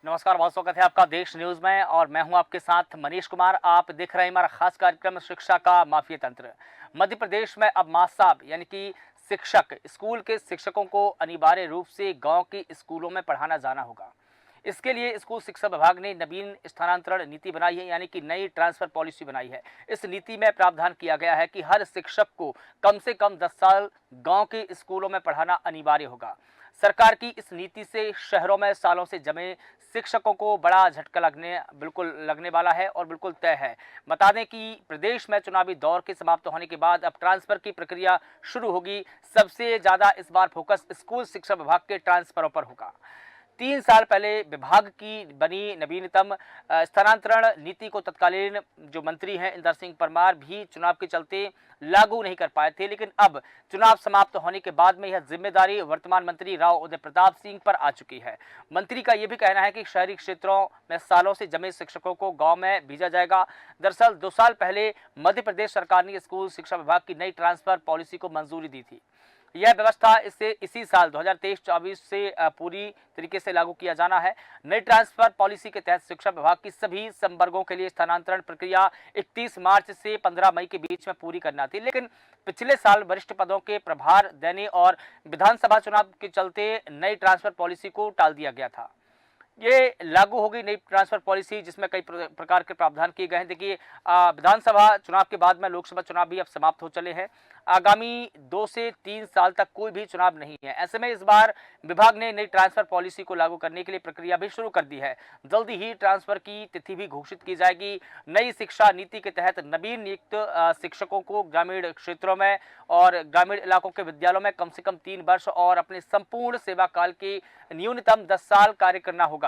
नमस्कार, बहुत स्वागत है आपका देश न्यूज में और मैं हूं आपके साथ मनीष कुमार। आप देख रहे हैं हमारा खास कार्यक्रम शिक्षा का माफिया तंत्र। मध्य प्रदेश में अब मासाब यानी कि शिक्षक, स्कूल के शिक्षकों को अनिवार्य रूप से गांव के स्कूलों में पढ़ाना जाना होगा। इसके लिए स्कूल शिक्षा विभाग ने नवीन स्थानांतरण नीति बनाई है, यानी कि नई ट्रांसफर पॉलिसी बनाई है। इस नीति में प्रावधान किया गया है कि हर शिक्षक को कम से कम 10 साल गांव के स्कूलों में पढ़ाना अनिवार्य होगा। सरकार की इस नीति से शहरों में सालों से जमे शिक्षकों को बड़ा झटका लगने वाला है और बिल्कुल तय है। बता दें कि प्रदेश में चुनावी दौर के समाप्त होने के बाद अब ट्रांसफर की प्रक्रिया शुरू होगी। सबसे ज्यादा इस बार फोकस स्कूल शिक्षा विभाग के ट्रांसफरों पर होगा। 3 साल पहले विभाग की बनी नवीनतम स्थानांतरण नीति को तत्कालीन जो मंत्री हैं इंदर सिंह परमार भी चुनाव के चलते लागू नहीं कर पाए थे, लेकिन अब चुनाव समाप्त होने के बाद में यह जिम्मेदारी वर्तमान मंत्री राव उदय प्रताप सिंह पर आ चुकी है। मंत्री का यह भी कहना है कि शहरी क्षेत्रों में सालों से जमे शिक्षकों को गांव में भेजा जाएगा। दरअसल 2 साल पहले मध्य प्रदेश सरकार ने स्कूल शिक्षा विभाग की नई ट्रांसफर पॉलिसी को मंजूरी दी थी। यह व्यवस्था इसी साल 2023-24 से पूरी तरीके से लागू किया जाना है। नई ट्रांसफर पॉलिसी के तहत शिक्षा विभाग की सभी संवर्गों के लिए स्थानांतरण प्रक्रिया 31 मार्च से 15 मई के बीच में पूरी करना थी, लेकिन पिछले साल वरिष्ठ पदों के प्रभार देने और विधानसभा चुनाव के चलते नई ट्रांसफर पॉलिसी को टाल दिया गया था। ये लागू होगी नई ट्रांसफर पॉलिसी, जिसमें कई प्रकार के प्रावधान किए गए हैं। देखिए, विधानसभा चुनाव के बाद में लोकसभा चुनाव भी अब समाप्त हो चले हैं। आगामी 2 से 3 साल तक कोई भी चुनाव नहीं है। ऐसे में इस बार विभाग ने नई ट्रांसफर पॉलिसी को लागू करने के लिए प्रक्रिया भी शुरू कर दी है। जल्दी ही ट्रांसफर की तिथि भी घोषित की जाएगी। नई शिक्षा नीति के तहत नवीन नियुक्त शिक्षकों को ग्रामीण क्षेत्रों में और ग्रामीण इलाकों के विद्यालयों में कम से कम 3 वर्ष और अपने संपूर्ण सेवा काल के न्यूनतम 10 साल कार्य करना होगा।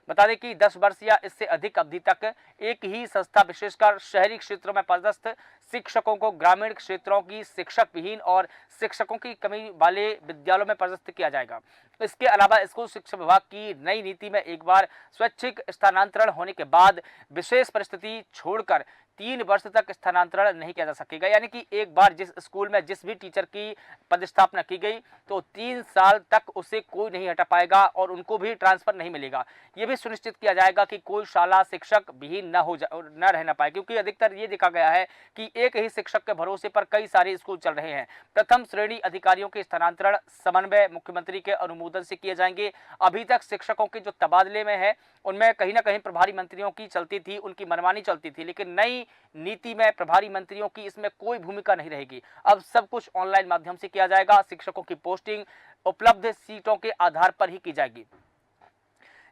बता दें कि 10 वर्ष या इससे अधिक अवधि तक एक ही संस्था, विशेषकर शहरी क्षेत्रों में पदस्थ शिक्षकों को ग्रामीण क्षेत्रों की शिक्षक विहीन और शिक्षकों की कमी वाले विद्यालयों में पदस्थ किया जाएगा। इसके अलावा स्कूल शिक्षा विभाग की नई नीति में एक बार स्वैच्छिक स्थानांतरण होने के बाद विशेष परिस्थिति छोड़कर 3 वर्ष तक स्थानांतरण नहीं किया जा सकेगा। यानी कि एक बार जिस स्कूल में जिस भी टीचर की पदस्थापना की गई तो 3 साल तक उसे कोई नहीं हटा पाएगा और उनको भी ट्रांसफर नहीं मिलेगा। ये भी सुनिश्चित किया जाएगा कि कोई शाला शिक्षक विहीन न रह पाए, क्योंकि अधिकतर ये देखा गया है कि एक ही शिक्षक के भरोसे पर कई सारे स्कूल चल रहे हैं। प्रथम श्रेणी अधिकारियों के स्थानांतरण समन्वय मुख्यमंत्री के अनुमोदन से किए जाएंगे। अभी तक शिक्षकों के जो तबादले में है उनमें कहीं ना कहीं प्रभारी मंत्रियों की चलती थी, उनकी मनमानी चलती थी, लेकिन नई नीति में प्रभारी मंत्रियों की इसमें कोई भूमिका नहीं रहेगी। अब सब कुछ ऑनलाइन माध्यम से किया जाएगा। शिक्षकों की पोस्टिंग उपलब्ध सीटों के आधार पर ही की जाएगी।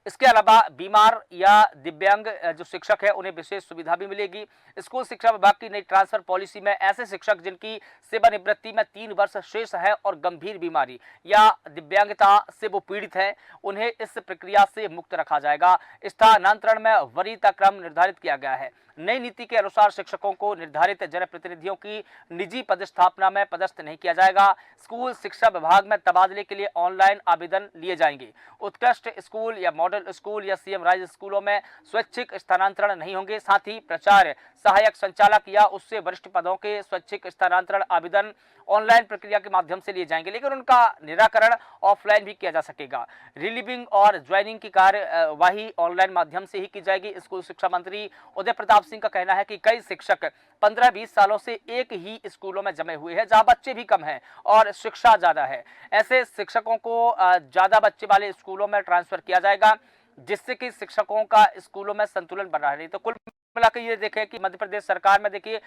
इसके अलावा बीमार या दिव्यांग जो शिक्षक है उन्हें विशेष सुविधा भी मिलेगी। स्कूल शिक्षा विभाग की नई ट्रांसफर पॉलिसी में ऐसे शिक्षक जिनकी सेवानिवृत्ति में 3 वर्ष शेष है और गंभीर बीमारी या दिव्यांगता से वो पीड़ित है, उन्हें इस प्रक्रिया से मुक्त रखा जाएगा। स्थानांतरण में वरीयता क्रम निर्धारित किया गया है। नई नीति के अनुसार शिक्षकों को निर्धारित जनप्रतिनिधियों की निजी पदस्थापना में पदस्थ नहीं किया जाएगा। स्कूल शिक्षा विभाग में तबादले के लिए ऑनलाइन आवेदन लिए जाएंगे। उत्कृष्ट स्कूल या मॉडल स्कूल या सीएम राइज स्कूलों में स्वैच्छिक स्थानांतरण नहीं होंगे। साथ ही प्राचार्य, सहायक संचालक या उससे वरिष्ठ पदों के स्वैच्छिक स्थानांतरण आवेदन ऑनलाइन प्रक्रिया के माध्यम से लिए जाएंगे, लेकिन उनका निराकरण ऑफलाइन भी किया जा सकेगा। रिलीविंग और ज्वाइनिंग की कार्यवाही ऑनलाइन माध्यम से ही की जाएगी। स्कूल शिक्षा मंत्री उदय प्रताप सिंह का कहना है कि कई शिक्षक 15-20 सालों से एक ही स्कूलों में जमे हुए हैं, जहां बच्चे भी कम हैं और शिक्षा ज्यादा है। ऐसे शिक्षकों को ज्यादा बच्चे वाले स्कूलों में ट्रांसफर किया जाएगा, जिससे कि शिक्षकों का स्कूलों में संतुलन बना रहे। तो कुल मिलाकर ये देखें कि मध्य प्रदेश सरकार में देखिए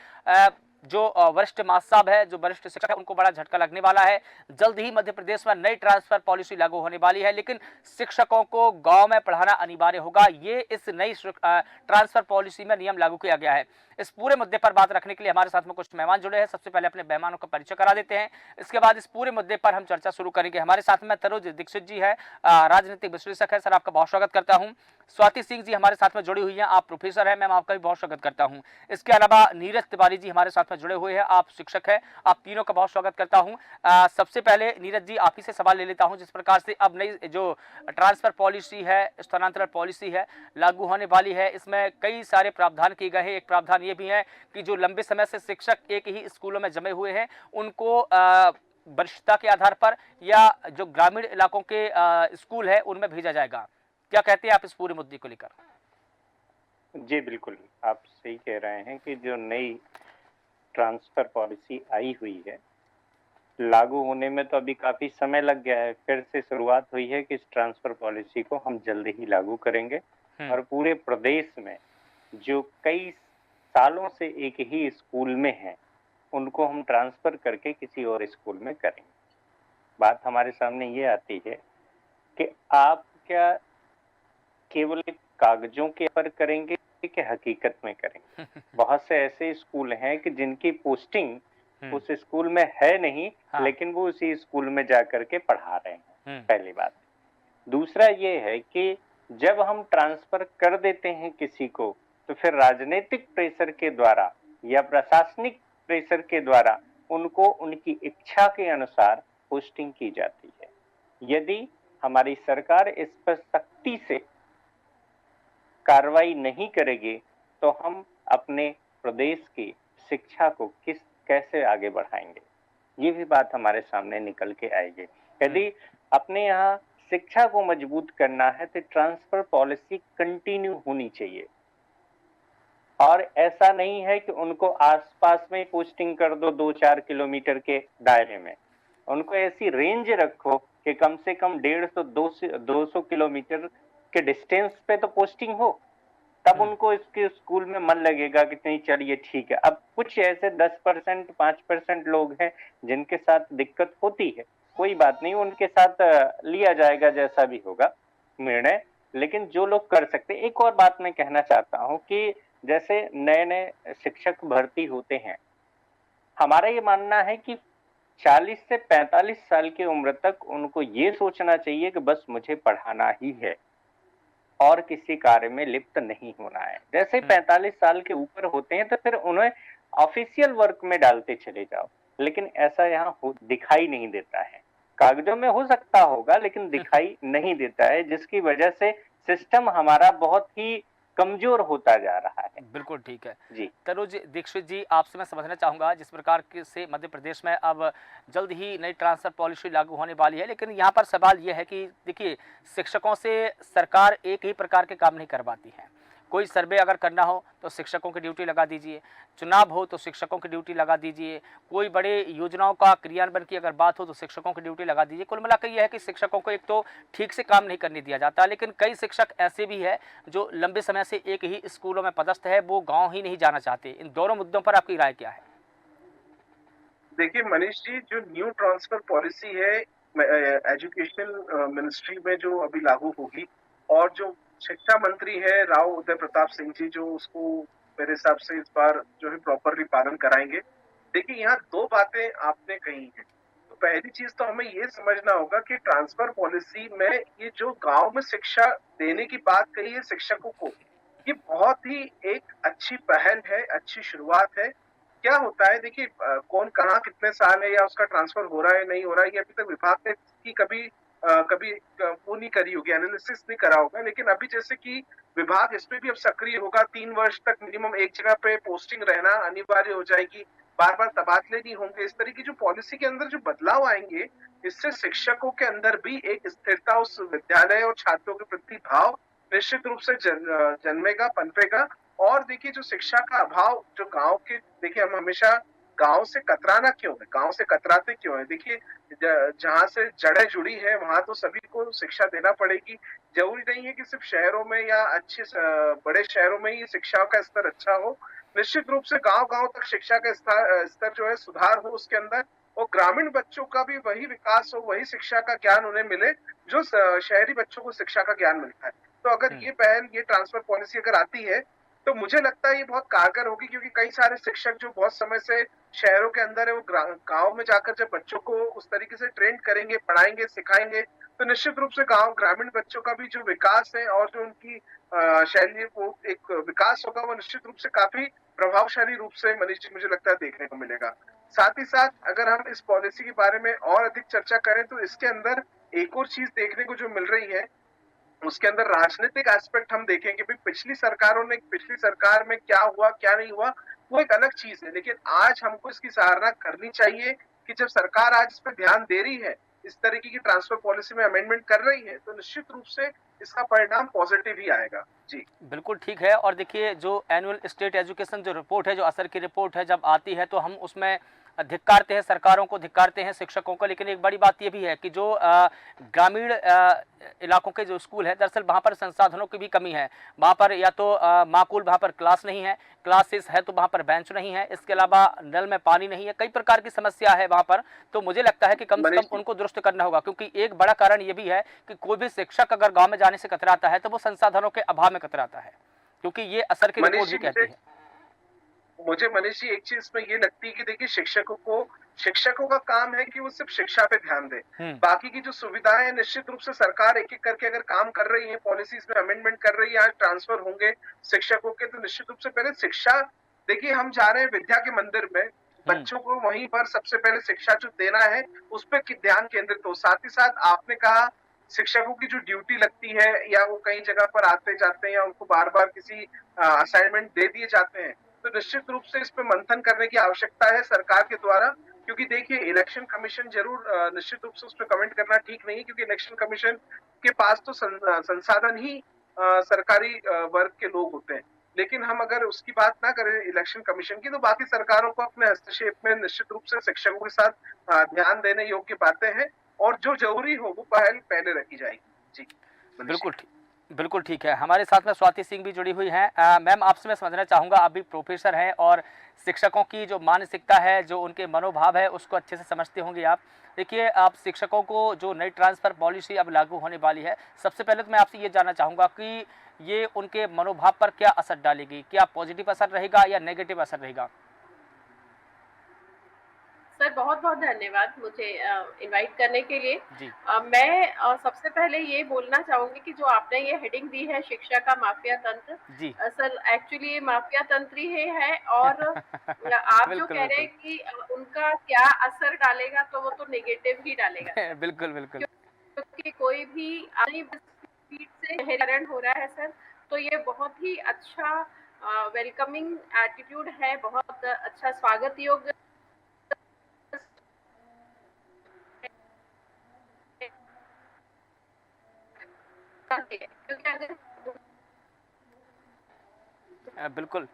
जो वरिष्ठ मास्साब है, जो वरिष्ठ शिक्षक है, उनको बड़ा झटका लगने वाला है। जल्द ही मध्य प्रदेश में नई ट्रांसफर पॉलिसी लागू होने वाली है, लेकिन शिक्षकों को गांव में पढ़ाना अनिवार्य होगा। ये इस नई ट्रांसफर पॉलिसी में नियम लागू किया गया है। इस पूरे मुद्दे पर बात रखने के लिए हमारे साथ में कुछ मेहमान जुड़े हैं। सबसे पहले अपने मेहमानों का परिचय करा देते हैं, इसके बाद इस पूरे मुद्दे पर हम चर्चा शुरू करेंगे। हमारे साथ में तनुज दीक्षित जी है, राजनीतिक विश्लेषक है। सर, आपका बहुत स्वागत करता हूं। स्वाति सिंह जी हमारे साथ में जुड़ी हुई हैं, आप प्रोफेसर हैं, मैम आपका भी बहुत स्वागत करता हूं। इसके अलावा नीरज तिवारी जी हमारे साथ में जुड़े हुए हैं, आप शिक्षक हैं, आप तीनों का बहुत स्वागत करता हूं। सबसे पहले नीरज जी आप ही से सवाल ले लेता हूं। जिस प्रकार से अब नई जो ट्रांसफर पॉलिसी है, स्थानांतरण पॉलिसी है, लागू होने वाली है, इसमें कई सारे प्रावधान किए गए हैं। एक प्रावधान ये भी है कि जो लंबे समय से शिक्षक एक ही स्कूलों में जमे हुए हैं उनको वरिष्ठता के आधार पर या जो ग्रामीण इलाकों के स्कूल है उनमें भेजा जाएगा। क्या कहते हैं आप इस पूरे मुद्दे को लेकर? जी, बिल्कुल, आप सही कह रहे हैं कि जो नई ट्रांसफ़र पॉलिसी आई हुई है, लागू होने में तो अभी काफ़ी समय लग गया है। फिर से शुरुआत हुई है कि इस ट्रांसफ़र पॉलिसी को हम जल्द ही लागू करेंगे हम्म। और पूरे प्रदेश में जो कई सालों से एक ही स्कूल में हैं, उनको हम ट्रांसफ़र करके किसी और स्कूल में करेंगे। बात हमारे सामने ये आती है कि आप क्या केवल एक कागज़ों के पर करेंगे कि हकीकत में करेंगे? बहुत से ऐसे स्कूल हैं कि जिनकी पोस्टिंग हम्म। उस स्कूल में है नहीं, हाँ। लेकिन वो उसी स्कूल में जाकर के पढ़ा रहे हैं, हम्म। पहली बात। दूसरा ये है कि जब हम ट्रांसफ़र कर देते हैं किसी को, तो फिर राजनीतिक प्रेशर के द्वारा या प्रशासनिक प्रेशर के द्वारा उनको उनकी इच्छा के अनुसार पोस्टिंग की जाती है। यदि हमारी सरकार इस पर सख्ती से कार्रवाई नहीं करेगी, तो हम अपने प्रदेश की शिक्षा को कैसे आगे बढ़ाएँगे? ये भी बात हमारे सामने निकल के आएगी। हम्म। यदि अपने यहाँ शिक्षा को मजबूत करना है, तो ट्रांसफ़र पॉलिसी कंटिन्यू होनी चाहिए। और ऐसा नहीं है कि उनको आस-पास में पोस्टिंग कर दो 2-4 किलोमीटर के दायरे में। उनको ऐसी रेंज रखो कि कम से कम 150 200 किलोमीटर के डिस्टेंस पे तो पोस्टिंग हो। तब हम्म। उनको इसके स्कूल में मन लगेगा कि नहीं चलिए ठीक है। अब कुछ ऐसे 10% 5% लोग हैं जिनके साथ दिक्कत होती है। कोई बात नहीं, उनके साथ लिया जाएगा जैसा भी होगा निर्णय। लेकिन जो लोग कर सकते हैं, एक और बात मैं कहना चाहता हूँ कि जैसे नए-नए शिक्षक भर्ती होते हैं, हमारा ये मानना है कि 40 से 45 साल की उम्र तक उनको ये सोचना चाहिए कि बस मुझे पढ़ाना ही है और किसी कार्य में लिप्त नहीं होना है। जैसे ही हम्म। 45 साल के ऊपर होते हैं तो फिर उन्हें ऑफ़िशियल वर्क में डालते चले जाओ, लेकिन ऐसा यहाँ दिखाई नहीं देता है। कागज़ों में हो सकता होगा लेकिन दिखाई नहीं देता है, जिसकी वजह से सिस्टम हमारा बहुत ही कमज़ोर होता जा रहा है। बिल्कुल ठीक है। जी। तनुज दीक्षित जी, आपसे मैं समझना चाहूँगा, जिस प्रकार के से मध्य प्रदेश में अब जल्द ही नई ट्रांसफ़र पॉलिसी लागू होने वाली है, लेकिन यहाँ पर सवाल ये है कि देखिए, शिक्षकों से सरकार एक ही प्रकार के काम नहीं करवाती है। कोई सर्वे अगर करना हो तो शिक्षकों की ड्यूटी लगा दीजिए, चुनाव हो तो शिक्षकों की ड्यूटी लगा दीजिए, कोई बड़े योजनाओं का क्रियान्वयन की अगर बात हो तो शिक्षकों की ड्यूटी लगा दीजिए। कुल मिलाकर यह है कि शिक्षकों को एक तो ठीक से काम नहीं करने दिया जाता, लेकिन कई शिक्षक ऐसे भी हैं जो लंबे समय से एक ही स्कूलों में पदस्थ है, वो गाँव ही नहीं जाना चाहते। इन दोनों मुद्दों पर आपकी राय क्या है? देखिए मनीष जी, जो न्यू ट्रांसफर पॉलिसी है एजुकेशन मिनिस्ट्री में जो अभी लागू होगी, और जो शिक्षा मंत्री है राव उदय प्रताप सिंह जी, जो उसको मेरे हिसाब से इस बार जो है प्रॉपरली पालन कराएंगे। देखिए यहाँ दो बातें आपने कही हैं। तो पहली चीज तो हमें ये समझना होगा कि ट्रांसफर पॉलिसी में ये जो गांव में शिक्षा देने की बात कही है शिक्षकों को, ये बहुत ही एक अच्छी पहल है, अच्छी शुरुआत है। क्या होता है देखिए, कौन कहाँ कितने साल है या उसका ट्रांसफर हो रहा है नहीं हो रहा है, ये अभी तक विभाग ने की कभी वो नहीं करी होगी, एनालिसिस नहीं करा होगा। लेकिन अभी जैसे कि विभाग इस पे भी अब सक्रिय होगा, 3 वर्ष तक मिनिमम एक जगह पे पोस्टिंग रहना अनिवार्य हो जाएगी, बार बार तबादले नहीं होंगे। इस तरह की जो पॉलिसी के अंदर जो बदलाव आएंगे, इससे शिक्षकों के अंदर भी एक स्थिरता, उस विद्यालय और छात्रों के प्रति भाव निश्चित रूप से जन्मेगा, पनपेगा। और देखिए जो शिक्षा का अभाव जो गांव के, देखिए हम हमेशा गांव से कतराना क्यों है, गांव से कतराते क्यों है? देखिए जहां से जड़ें जुड़ी है वहां तो सभी को शिक्षा देना पड़ेगी। जरूरी नहीं है कि सिर्फ शहरों में या अच्छे बड़े शहरों में ही शिक्षा का स्तर अच्छा हो। निश्चित रूप से गांव गांव तक शिक्षा का स्तर जो है सुधार हो उसके अंदर, और ग्रामीण बच्चों का भी वही विकास हो, वही शिक्षा का ज्ञान उन्हें मिले जो शहरी बच्चों को शिक्षा का ज्ञान मिलता है। तो अगर ये पहल, ये ट्रांसफर पॉलिसी अगर आती है, तो मुझे लगता है ये बहुत कारगर होगी, क्योंकि कई सारे शिक्षक जो बहुत समय से शहरों के अंदर है, वो गांव में जाकर जब बच्चों को उस तरीके से ट्रेन करेंगे, पढ़ाएंगे, सिखाएंगे, तो निश्चित रूप से गांव ग्रामीण बच्चों का भी जो विकास है और जो उनकी शैली, वो एक विकास होगा, वो निश्चित रूप से काफी प्रभावशाली रूप से मनीष जी मुझे लगता है देखने को मिलेगा। साथ ही साथ अगर हम इस पॉलिसी के बारे में और अधिक चर्चा करें, तो इसके अंदर एक और चीज देखने को जो मिल रही है, उसके अंदर राजनीतिक एस्पेक्ट हम देखें कि भाई पिछली सरकार में क्या हुआ क्या नहीं हुआ, वो एक अलग चीज है। लेकिन आज हमको इसकी सराहना करनी चाहिए कि जब सरकार आज इस पर ध्यान दे रही है, इस तरीके की ट्रांसफर पॉलिसी में अमेंडमेंट कर रही है, तो निश्चित रूप से इसका परिणाम पॉजिटिव ही आएगा। जी। बिल्कुल ठीक है। और देखिए, जो एनुअल स्टेट एजुकेशन जो रिपोर्ट है, जो असर की रिपोर्ट है, जब आती है तो हम उसमें धिक्कारते हैं सरकारों को, धिक्कारते हैं शिक्षकों को, लेकिन एक बड़ी बात ये भी है कि जो ग्रामीण इलाकों के जो स्कूल है, दरअसल वहाँ पर संसाधनों की भी कमी है। वहाँ पर या तो माकूल वहाँ पर क्लास नहीं है, क्लासेस है तो वहाँ पर बेंच नहीं है, इसके अलावा नल में पानी नहीं है, कई प्रकार की समस्या है वहाँ पर। तो मुझे लगता है कि कम से मनीष कम जी, उनको दुरुस्त करना होगा, क्योंकि एक बड़ा कारण ये भी है कि कोई भी शिक्षक अगर गाँव में जाने से कतराता है तो वो संसाधनों के अभाव में कतराता है, क्योंकि ये असर की मनीष रिपोर्ट जी भी कहती है। मुझे मनीष जी एक चीज में ये लगती है कि देखिए शिक्षकों का काम है कि वो सिर्फ शिक्षा पे ध्यान दें। हम्म। बाकी की जो सुविधाएं हैं निश्चित रूप से सरकार एक एक करके अगर काम कर रही है, पॉलिसीज में अमेंडमेंट कर रही है, आज ट्रांसफर होंगे शिक्षकों के, तो निश्चित रूप से पहले शिक्षा, देखिए हम जा रहे हैं विद्या के मंदिर में, हम्म। बच्चों को वहीं पर सबसे पहले शिक्षा जो देना है उस पर ध्यान केंद्रित हो। साथ ही साथ आपने कहा शिक्षकों की जो ड्यूटी लगती है या वो कई जगह पर आते जाते हैं या उनको बार बार किसी असाइनमेंट दे दिए जाते हैं, तो निश्चित रूप से इस पे मंथन करने की आवश्यकता है सरकार के द्वारा। क्योंकि देखिए इलेक्शन कमीशन जरूर निश्चित रूप से उस पर कमेंट करना ठीक नहीं है, क्योंकि इलेक्शन कमीशन के पास तो संसाधन ही सरकारी वर्ग के लोग होते हैं। लेकिन हम अगर उसकी बात ना करें इलेक्शन कमीशन की, तो बाकी सरकारों को अपने हस्तक्षेप में निश्चित रूप से शिक्षकों के साथ ध्यान देने योग्य बातें हैं, और जो जरूरी हो वो पहल पहले रखी जाएगी। जी मनीष जी। बिल्कुल ठीक। बिल्कुल ठीक है। हमारे साथ में स्वाति सिंह भी जुड़ी हुई हैं। मैम, आपसे मैं समझना चाहूँगा, आप भी प्रोफेसर हैं और शिक्षकों की जो मानसिकता है, जो उनके मनोभाव है, उसको अच्छे से समझते होंगे आप। देखिए, आप शिक्षकों को जो नई ट्रांसफ़र पॉलिसी अब लागू होने वाली है, सबसे पहले तो मैं आपसे ये जानना चाहूँगा कि ये उनके मनोभाव पर क्या असर डालेगी? क्या पॉजिटिव असर रहेगा या नेगेटिव असर रहेगा? सर बहुत-बहुत धन्यवाद मुझे इनवाइट करने के लिए। जी। मैं सबसे पहले ये बोलना चाहूँगी कि जो आपने ये हेडिंग दी है शिक्षा का माफिया तंत्र, जी। सर एक्चुअली ये माफिया तंत्र ही है। और आप जो बिल्कुल, कह रहे हैं बिल्कुल। कि उनका क्या असर डालेगा, तो वो तो नेगेटिव ही डालेगा सर। बिल्कुल, बिल्कुल। क्योंकि कोई भी अपनी स्पीड से बहिरीकरण हो रहा है सर, तो ये बहुत ही अच्छा वेलकमिंग एटीट्यूड है, बहुत अच्छा स्वागत योग्य है। क्योंकि अगर बिल्कुल।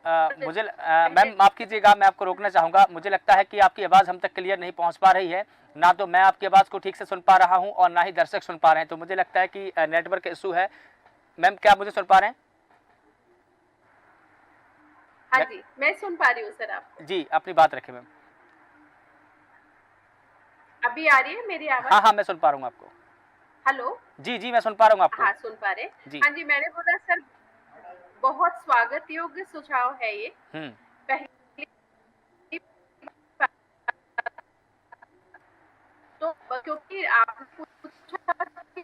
मैम माफ़ कीजिएगा, मैं आपको रोकना चाहूँगा। मुझे लगता है कि आपकी आवाज़ हम तक क्लियर नहीं पहुँच पा रही है। ना तो मैं आपकी आवाज़ को ठीक से सुन पा रहा हूँ और ना ही दर्शक सुन पा रहे हैं। तो मुझे लगता है कि नेटवर्क इशू है। मैम, क्या आप मुझे सुन पा रहे हैं? हाँ जी, मैं सुन पा रही हूँ सर आपको। जी, अपनी बात रखें मैम। अभी आ रही है मेरी आवाज़? हाँ, हाँ, मैं सुन पा रहा हूँ आपको। हेलो? जी, जी, मैं सुन पा रहा हूँ आपको। हाँ, सुन पा रहे हैं। जी। हाँ जी, मैंने बोला सर बहुत स्वागत योग्य सुझाव है ये। हुँ। पहली बात तो क्योंकि आपने पूछा कि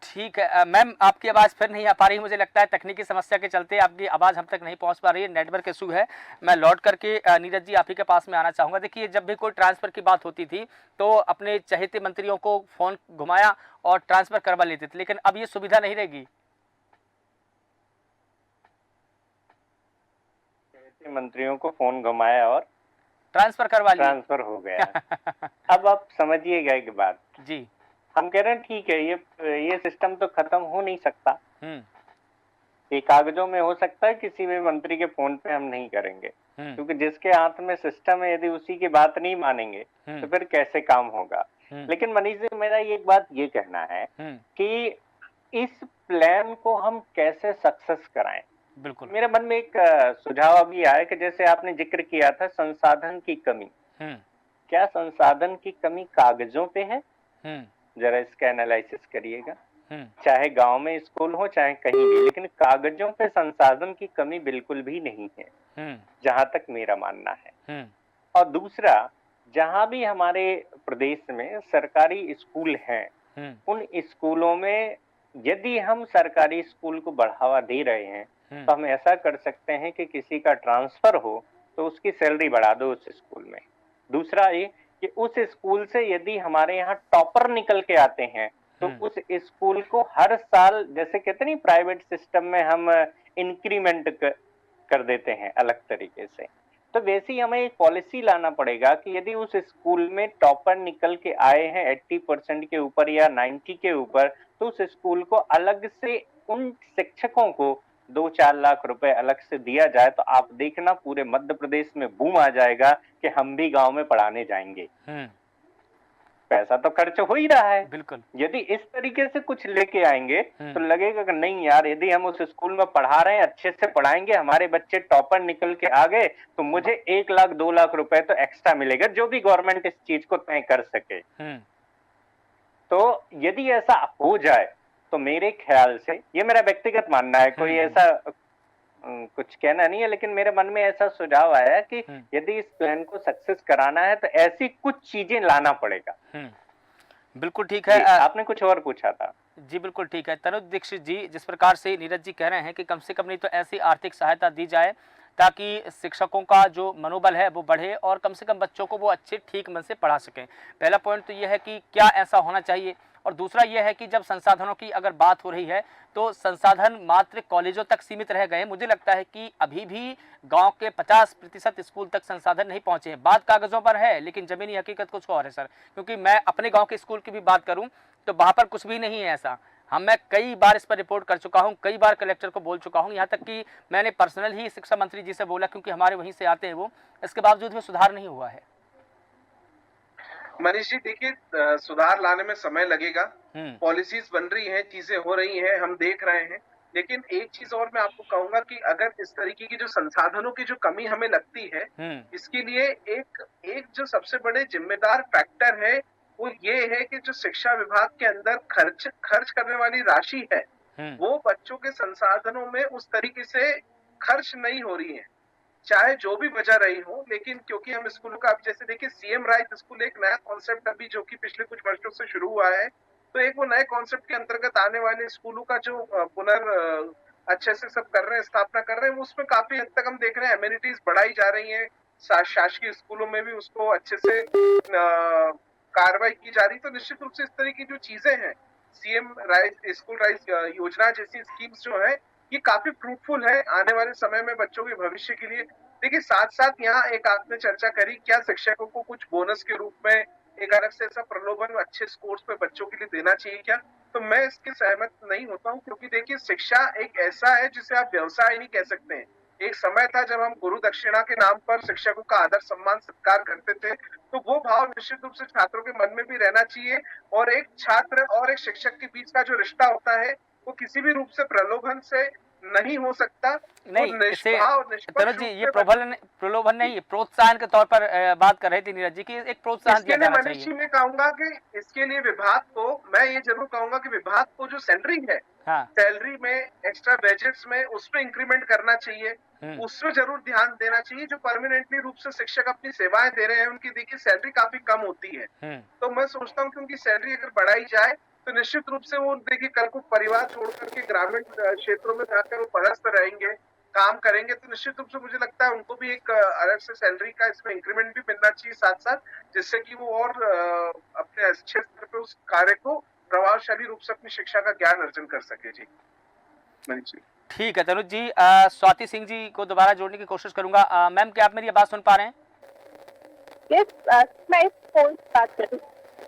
ठीक है। मैम, आपकी आवाज़ फिर नहीं आ पा रही, मुझे लगता है तकनीकी समस्या के चलते आपकी आवाज़ हम तक नहीं पहुंच पा रही है, नेटवर्क इशू है। मैं लौट करके नीरज जी आप ही के पास में आना चाहूँगा। देखिए, जब भी कोई ट्रांसफ़र की बात होती थी तो अपने चहेते मंत्रियों को फ़ोन घुमाया और ट्रांसफ़र करवा लेते थे, लेकिन अब ये सुविधा नहीं रहेगी। मंत्रियों को फोन घुमाया और ट्रांसफ़र करवा लिए। ट्रांसफर हो गया। अब आप समझिएगा एक बात, जी। हम कह रहे हैं ठीक है, ये सिस्टम तो खत्म हो नहीं सकता, हुँ। ये कागजों में हो सकता है, किसी भी मंत्री के फोन पे हम नहीं करेंगे, हुँ। क्योंकि जिसके हाथ में सिस्टम है, यदि उसी की बात नहीं मानेंगे हुँ। तो फिर कैसे काम होगा। हुँ। लेकिन मनीष जी, मेरा एक बात ये कहना है हुँ। कि इस प्लान को हम कैसे सक्सेस कराएं। बिल्कुल। मेरे मन में एक सुझाव अभी आया कि जैसे आपने जिक्र किया था संसाधन की कमी, हुँ। क्या संसाधन की कमी कागजों पे है? हुँ। जरा इसका एनालिसिस करिएगा। हुँ। चाहे गांव में स्कूल हो चाहे कहीं भी, लेकिन कागजों पे संसाधन की कमी बिल्कुल भी नहीं है, हुँ। जहां तक मेरा मानना है। हुँ। और दूसरा, जहां भी हमारे प्रदेश में सरकारी स्कूल हैं, हुँ। उन स्कूलों में यदि हम सरकारी स्कूल को बढ़ावा दे रहे हैं तो हम ऐसा कर सकते हैं कि किसी का ट्रांसफर हो तो उसकी सैलरी बढ़ा दो उस स्कूल में। दूसरा ये कि उस स्कूल से यदि हमारे यहाँ टॉपर निकल के आते हैं तो उस स्कूल को हर साल, जैसे कहते नहीं प्राइवेट सिस्टम में हम इंक्रीमेंट कर देते हैं अलग तरीके से, तो वैसे ही हमें एक पॉलिसी लाना पड़ेगा कि यदि उस स्कूल में टॉपर निकल के आए हैं 80% के ऊपर या 90 के ऊपर, तो उस स्कूल को अलग से उन शिक्षकों को 2-4 लाख रुपए अलग से दिया जाए, तो आप देखना पूरे मध्य प्रदेश में बूम आ जाएगा कि हम भी गांव में पढ़ाने जाएंगे। पैसा तो खर्च हो ही रहा है। बिल्कुल। यदि इस तरीके से कुछ लेके आएंगे तो लगेगा कि नहीं यार, यदि हम उस स्कूल में पढ़ा रहे हैं, अच्छे से पढ़ाएंगे, हमारे बच्चे टॉपर निकल के आ गए, तो मुझे 1 लाख 2 लाख रुपए तो एक्स्ट्रा मिलेगा, जो भी गवर्नमेंट इस चीज को तय कर सके। तो यदि ऐसा हो जाए तो मेरे ख्याल से, ये मेरा व्यक्तिगत मानना है, कोई ऐसा कुछ कहना नहीं है, लेकिन मेरे मन में ऐसा सुझाव आया है कि यदि इस प्लान को सक्सेस कराना है तो ऐसी कुछ चीजें लाना पड़ेगा। बिल्कुल ठीक है। आपने कुछ और पूछा था। जी बिल्कुल ठीक है। तनुज दीक्षित जी, जिस प्रकार से नीरज जी कह रहे हैं कि कम से कम नहीं तो ऐसी आर्थिक सहायता दी जाए ताकि शिक्षकों का जो मनोबल है वो बढ़े और कम से कम बच्चों को वो अच्छे ठीक मन से पढ़ा सकें। पहला पॉइंट तो ये है कि क्या ऐसा होना चाहिए, और दूसरा यह है कि जब संसाधनों की अगर बात हो रही है तो संसाधन मात्र कॉलेजों तक सीमित रह गए। मुझे लगता है कि अभी भी गांव के 50% स्कूल तक संसाधन नहीं पहुंचे हैं। बात कागजों पर है लेकिन जमीनी हकीकत कुछ और है सर, क्योंकि मैं अपने गांव के स्कूल की भी बात करूं तो वहां पर कुछ भी नहीं है ऐसा। मैं कई बार इस पर रिपोर्ट कर चुका हूं, कई बार कलेक्टर को बोल चुका हूं, यहाँ तक कि मैंने पर्सनल ही शिक्षा मंत्री जी से बोला, क्योंकि हमारे वहीं से आते हैं वो। इसके बावजूद भी सुधार नहीं हुआ है। मनीष जी देखिए, सुधार लाने में समय लगेगा, पॉलिसीज बन रही हैं, चीजें हो रही हैं, हम देख रहे हैं। लेकिन एक चीज और मैं आपको कहूंगा कि अगर इस तरीके की जो संसाधनों की जो कमी हमें लगती है, इसके लिए एक जो सबसे बड़े जिम्मेदार फैक्टर है वो ये है कि जो शिक्षा विभाग के अंदर खर्च करने वाली राशि है वो बच्चों के संसाधनों में उस तरीके से खर्च नहीं हो रही है, चाहे जो भी वजह रही हो। लेकिन क्योंकि हम स्कूलों का, अब जैसे देखिए सीएम राइज स्कूल एक नया कॉन्सेप्ट अभी जो कि पिछले कुछ वर्षों से शुरू हुआ है, तो एक वो नए कॉन्सेप्ट के अंतर्गत आने वाले स्कूलों का जो अच्छे से सब कर रहे हैं, स्थापना कर रहे हैं, उसमें काफी हद तक हम देख रहे हैं एमिनिटीज बढ़ाई जा रही है। शासकीय स्कूलों में भी उसको अच्छे से कार्रवाई की जा रही। तो निश्चित रूप से इस तरह की जो चीजें हैं, सीएम राइज स्कूल राइज योजना जैसी स्कीम्स जो है, ये काफी फ्रूटफुल है आने वाले समय में बच्चों के भविष्य के लिए। देखिए साथ साथ यहाँ एक आपने चर्चा करी, क्या शिक्षकों को कुछ बोनस के रूप में एक अलग से ऐसा प्रलोभन अच्छे स्कोर्स पे बच्चों के लिए देना चाहिए क्या? तो मैं इसके सहमत नहीं होता हूँ, क्योंकि देखिए शिक्षा एक ऐसा है जिसे आप व्यवसाय नहीं कह सकते हैं। एक समय था जब हम गुरु दक्षिणा के नाम पर शिक्षकों का आदर सम्मान सत्कार करते थे, तो वो भाव निश्चित रूप से छात्रों के मन में भी रहना चाहिए। और एक छात्र और एक शिक्षक के बीच का जो रिश्ता होता है वो किसी भी रूप से प्रलोभन से नहीं हो सकता। नहीं, तनुज जी ये प्रलोभन नहीं, प्रोत्साहन के तौर पर बात कर रहे थे नीरज जी की, एक प्रोत्साहन दिया जाना चाहिए। मनीष जी मैं कहूंगा कि इसके लिए विभाग को, मैं ये जरूर कहूंगा कि विभाग को जो सैलरी है, सैलरी में, एक्स्ट्रा बजट्स में, उसमें इंक्रीमेंट करना चाहिए, उसमें जरूर ध्यान देना चाहिए। जो परमानेंटली रूप से शिक्षक अपनी सेवाएं दे रहे हैं उनकी देखिए सैलरी काफी कम होती है, तो मैं सोचता हूँ कि उनकी सैलरी अगर बढ़ाई जाए तो निश्चित रूप से वो देखिए कल को परिवार छोड़ करके ग्रामीण क्षेत्रों में जाकर वो पदस्थ रहेंगे, काम करेंगे, तो निश्चित रूप से मुझे लगता है उनको भी एक अलग से सैलरी का इसमें इंक्रीमेंट भी मिलना चाहिए साथ साथ, जिससे कि वो और अपने अच्छे स्तर पे उस कार्य को प्रभावशाली रूप से अपनी शिक्षा का ज्ञान अर्जन कर सके। जी ठीक है तनुज जी, स्वाति सिंह जी को दोबारा जोड़ने की कोशिश करूंगा। मैम क्या आप मेरी बात सुन पा रहे हैं? मैं इस फोन से बात करूं,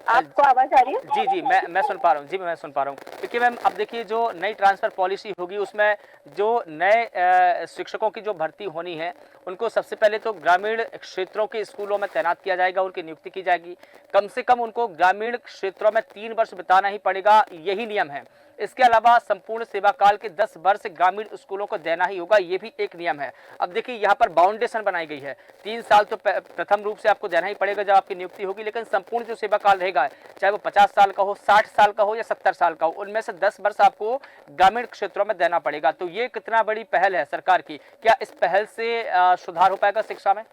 आपको आवाज आ रही है? जी जी मैं सुन पा रहा हूँ। जी मैं सुन पा रहा हूँ। देखिए मैम, अब देखिए जो नई ट्रांसफर पॉलिसी होगी उसमें जो नए शिक्षकों की जो भर्ती होनी है उनको सबसे पहले तो ग्रामीण क्षेत्रों के स्कूलों में तैनात किया जाएगा, उनकी नियुक्ति की जाएगी। कम से कम उनको ग्रामीण क्षेत्रों में 3 वर्ष बिताना ही पड़ेगा, यही नियम है। इसके अलावा संपूर्ण सेवा काल के 10 वर्ष ग्रामीण स्कूलों को देना ही होगा, ये भी एक नियम है। अब देखिए यहाँ पर बाउंडेशन बनाई गई है, 3 साल तो प्रथम रूप से आपको देना ही पड़ेगा जब आपकी नियुक्ति होगी, लेकिन संपूर्ण जो सेवा काल रहेगा, चाहे वो 50 साल का हो, 60 साल का हो या 70 साल का हो, उनमें से 10 वर्ष आपको ग्रामीण क्षेत्रों में देना पड़ेगा। तो ये कितना बड़ी पहल है सरकार की। क्या इस पहल से सुधार हो पाएगा शिक्षा में?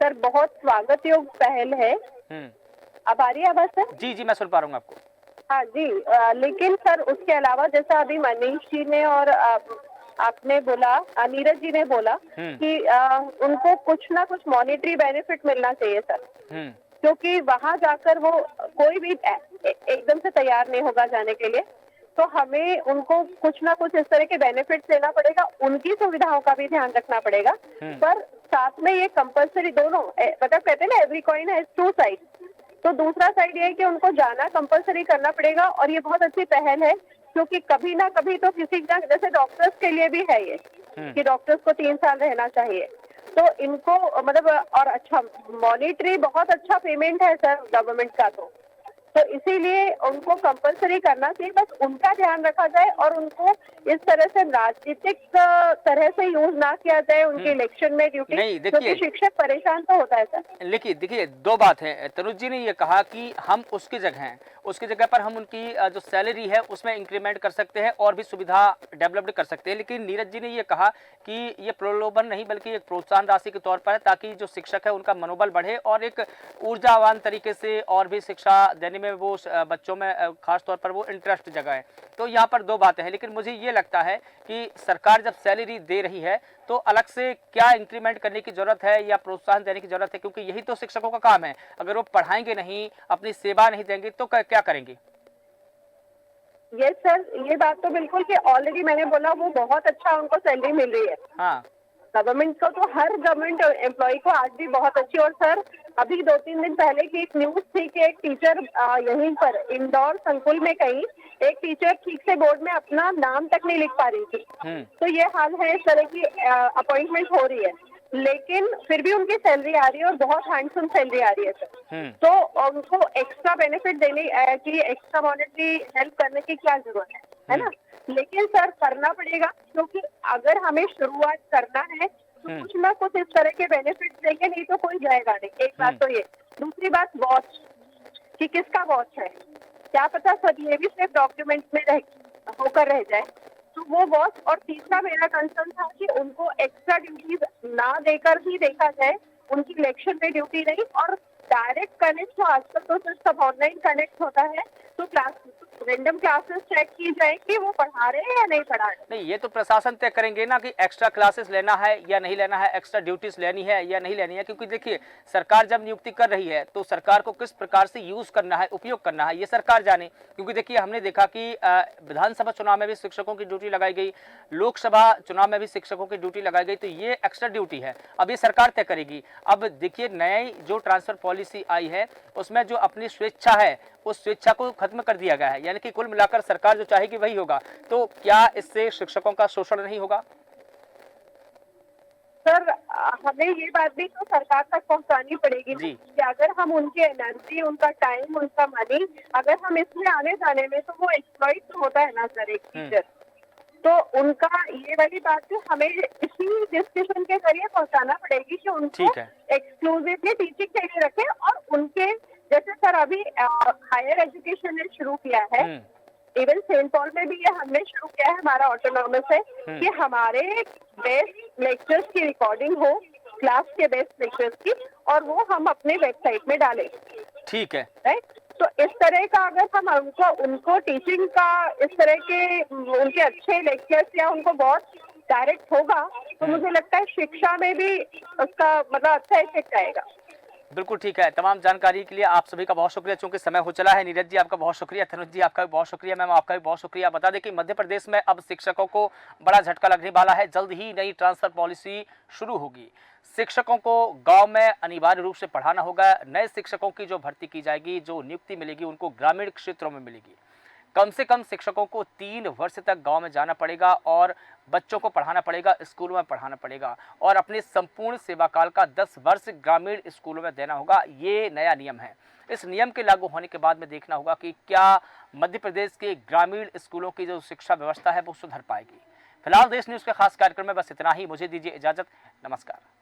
सर बहुत स्वागत योग्य पहल है। अब आ रही है आवाज सर? जी जी मैं सुन पा रहा हूँ आपको। हाँ जी, लेकिन सर उसके अलावा जैसा अभी मनीष जी ने और आपने बोला, नीरज जी ने बोला कि उनको कुछ ना कुछ मॉनेटरी बेनिफिट मिलना चाहिए सर, क्योंकि वहां जाकर वो कोई भी एकदम से तैयार नहीं होगा जाने के लिए। तो हमें उनको कुछ ना कुछ इस तरह के बेनिफिट्स देना पड़ेगा, उनकी सुविधाओं का भी ध्यान रखना पड़ेगा। पर साथ में ये कंपलसरी दोनों मतलब कहते हैं ना, every coin has two side. तो दूसरा साइड ये है कि उनको जाना कंपलसरी करना पड़ेगा, और ये बहुत अच्छी पहल है, क्योंकि कभी ना कभी तो किसी का, जैसे डॉक्टर्स के लिए भी है ये कि डॉक्टर्स को 3 साल रहना चाहिए। तो इनको मतलब और अच्छा मॉनिटरी, बहुत अच्छा पेमेंट है सर गवर्नमेंट का, तो इसीलिए उनको कंपलसरी करना चाहिए। बस उनका ध्यान रखा जाए और उनको इस तरह से राजनीतिक तरह से यूज ना किया जाए उनके इलेक्शन में ड्यूटी, नहीं, देखिए, क्योंकि शिक्षक परेशान तो होता है सर। देखिए 2 बात है। तनुज जी ने ये कहा कि हम उसकी जगह हैं, उसकी जगह पर हम उनकी जो सैलरी है उसमें इंक्रीमेंट कर सकते हैं और भी सुविधा डेवलप्ड कर सकते हैं। लेकिन नीरज जी ने ये कहा कि ये प्रलोभन नहीं बल्कि एक प्रोत्साहन राशि के तौर पर है, ताकि जो शिक्षक है उनका मनोबल बढ़े और एक ऊर्जावान तरीके से और भी शिक्षा देने में वो बच्चों में खास तौर पर वो इंटरेस्ट जगाए। तो यहाँ पर 2 बातें हैं, लेकिन मुझे ये लगता है कि सरकार जब सैलरी दे रही है तो अलग से क्या इंक्रीमेंट करने की जरूरत है या प्रोत्साहन देने की जरूरत है, क्योंकि यही तो शिक्षकों का काम है। अगर वो पढ़ाएंगे नहीं, अपनी सेवा नहीं देंगे तो क्या करेंगे? यस सर, ये बात तो बिल्कुल कि ऑलरेडी मैंने बोला वो बहुत अच्छा उनको सैलरी मिल रही है। हाँ, गवर्नमेंट को तो हर गवर्नमेंट एम्प्लॉय को आज भी बहुत अच्छी। और सर अभी 2-3 दिन पहले की एक न्यूज थी कि एक टीचर यहीं पर इंदौर संकुल में कहीं एक टीचर ठीक से बोर्ड में अपना नाम तक नहीं लिख पा रही थी। तो ये हाल है, इस तरह की अपॉइंटमेंट हो रही है, लेकिन फिर भी उनकी सैलरी आ रही है और बहुत हैंडसम सैलरी आ रही है सर। तो उनको एक्स्ट्रा बेनिफिट देने की, एक्स्ट्रा मॉनेटरी हेल्प करने की क्या जरूरत है ना? लेकिन सर करना पड़ेगा, क्योंकि अगर हमें शुरुआत करना है तो कुछ ना कुछ इस तरह के बेनिफिट देंगे, नहीं तो कोई जाएगा नहीं। एक बात तो ये। दूसरी बात वॉच, कि किसका वॉच है, क्या पता सर ये भी सिर्फ डॉक्यूमेंट्स में होकर रह जाए, तो वो वॉच। और तीसरा मेरा कंसर्न था कि उनको एक्स्ट्रा ड्यूटीज ना देकर ही देखा जाए, उनकी इलेक्शन में ड्यूटी नहीं, और डायरेक्ट कनेक्ट। तो आजकल तो सिर्फ सब ऑनलाइन कनेक्ट होता है, तो रैंडम क्लासेस चेक की जाए कि वो पढ़ा रहे हैं या नहीं पढ़ा रहे। नहीं, ये तो प्रशासन तय करेंगे ना कि एक्स्ट्रा क्लासेस लेना है या नहीं लेना है, एक्स्ट्रा ड्यूटीज लेनी है या नहीं लेनी है। क्योंकि देखिए, सरकार जब नियुक्ति कर रही है तो सरकार को किस प्रकार से यूज करना है, उपयोग करना है, ये सरकार जाने। क्योंकि देखिए, हमने देखा कि विधानसभा चुनाव में भी शिक्षकों की ड्यूटी लगाई गई, लोकसभा चुनाव में भी शिक्षकों की ड्यूटी लगाई गई, तो ये एक्स्ट्रा ड्यूटी है, अब ये सरकार तय करेगी। अब देखिए, नई जो ट्रांसफर पॉलिसी आई है उसमें जो अपनी स्वेच्छा है उस स्वेच्छा को खत्म कर दिया गया है, यानी कि कुल मिलाकर सरकार जो चाहेगी वही होगा। तो क्या इससे शिक्षकों का शोषण नहीं होगा? सर हमें ये बात भी तो सरकार तक पहुंचानी पड़ेगी कि अगर हम उनकी एनर्जी, उनका टाइम, उनका मनी अगर हम इसमें आने जाने में, तो वो एक्सप्लॉइट तो होता है ना सर एक टीचर। तो उनका ये वाली बात है, हमें इसी डिस्कशन के जरिए पहुंचाना पड़ेगी कि उनको एक्सक्लूसिवली टीचिंग के लिए रखें। और उनके जैसे सर अभी हायर एजुकेशन ने शुरू किया है, इवन सेंट पॉल में भी ये हमने शुरू किया है, हमारा ऑटोनॉमस है, कि हमारे बेस्ट लेक्चर्स की रिकॉर्डिंग हो, क्लास के बेस्ट लेक्चर्स की, और वो हम अपने वेबसाइट में डालें। ठीक है, राइट? तो इस तरह का अगर हम उनको टीचिंग का इस तरह के उनके अच्छे लेक्चर्स या उनको बहुत डायरेक्ट होगा, तो मुझे लगता है शिक्षा में भी उसका मतलब अच्छा इफेक्ट आएगा। बिल्कुल ठीक है। तमाम जानकारी के लिए आप सभी का बहुत शुक्रिया। चूंकि समय हो चला है, नीरज जी आपका बहुत शुक्रिया, तनुज जी आपका भी बहुत शुक्रिया, मैम आपका भी बहुत शुक्रिया। बता दें कि मध्य प्रदेश में अब शिक्षकों को बड़ा झटका लगने वाला है। जल्द ही नई ट्रांसफर पॉलिसी शुरू होगी। शिक्षकों को गांव में अनिवार्य रूप से पढ़ाना होगा। नए शिक्षकों की जो भर्ती की जाएगी, जो नियुक्ति मिलेगी, उनको ग्रामीण क्षेत्रों में मिलेगी। कम से कम शिक्षकों को 3 वर्ष तक गांव में जाना पड़ेगा और बच्चों को पढ़ाना पड़ेगा, स्कूलों में पढ़ाना पड़ेगा, और अपने संपूर्ण सेवा काल का 10 वर्ष ग्रामीण स्कूलों में देना होगा। ये नया नियम है। इस नियम के लागू होने के बाद में देखना होगा कि क्या मध्य प्रदेश के ग्रामीण स्कूलों की जो शिक्षा व्यवस्था है वो सुधर पाएगी। फिलहाल देश न्यूज़ के खास कार्यक्रम में बस इतना ही। मुझे दीजिए इजाज़त। नमस्कार।